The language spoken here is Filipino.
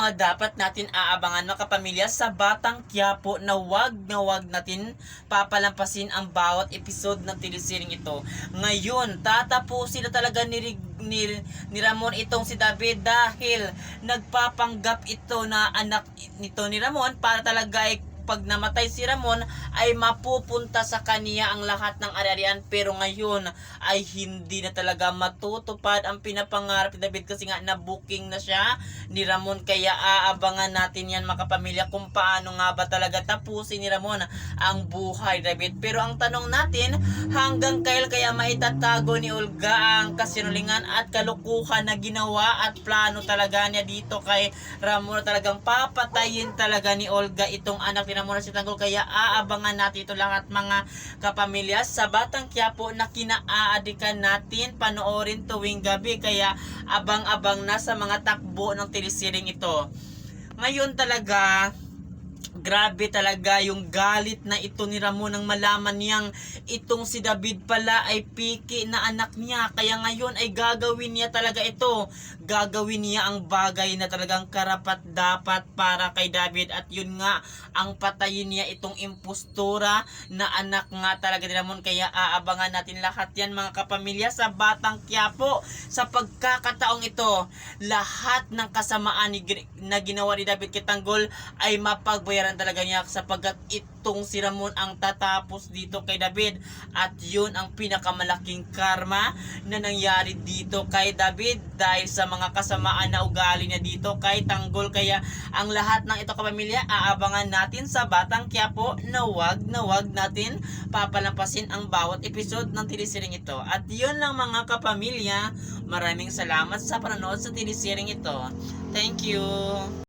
mga dapat natin aabangan mga kapamilya sa Batang Quiapo na wag natin papalampasin ang bawat episode ng teleseryeng ito. Ngayon, tatapusin na talaga ni Ramon itong si David dahil nagpapanggap ito na anak nito ni Ramon para talaga ay pag namatay si Ramon ay mapupunta sa kanya ang lahat ng ari-arian, pero ngayon ay hindi na talaga matutupad ang pinapangarap ni David kasi nga na-booking na siya ni Ramon. Kaya aabangan natin yan mga kapamilya kung paano nga ba talaga tapusin ni Ramon ang buhay David. Pero ang tanong natin, hanggang kailan kaya maitatago ni Olga ang kasinungalingan at kalukuhan na ginawa at plano talaga niya dito kay Ramon na talagang papatayin talaga ni Olga itong anak ni Ramon na si Tanggol. Kaya aabangan natin ito lahat mga kapamilya sa Batang Quiapo na kinaaadikan natin panoorin tuwing gabi. Kaya abang-abang na sa mga takbo ng teleseryeng ito. Ngayon talaga, grabe talaga yung galit na ito ni Ramon nang malaman niyang itong si David pala ay piki na anak niya. Kaya ngayon ay gagawin niya talaga ito. Gagawin niya ang bagay na talagang karapat dapat para kay David. At yun nga, ang patayin niya itong impostura na anak nga talaga ni Ramon. Kaya aabangan natin lahat yan mga kapamilya sa Batang Quiapo. Sa pagkakataong ito, lahat ng kasamaan na ginawa ni David kay Tanggol ay mapagbayaran talaga niya sapagkat itong si Ramon ang tatapos dito kay David. At yun ang pinakamalaking karma na nangyari dito kay David dahil sa mga kasamaan na ugali niya dito kay Tanggol. Kaya ang lahat ng ito kapamilya aabangan natin sa Batang Quiapo na wag natin papalampasin ang bawat episode ng teleseryeng ito. At yun lang mga kapamilya, maraming salamat sa panonood sa teleseryeng ito. Thank you.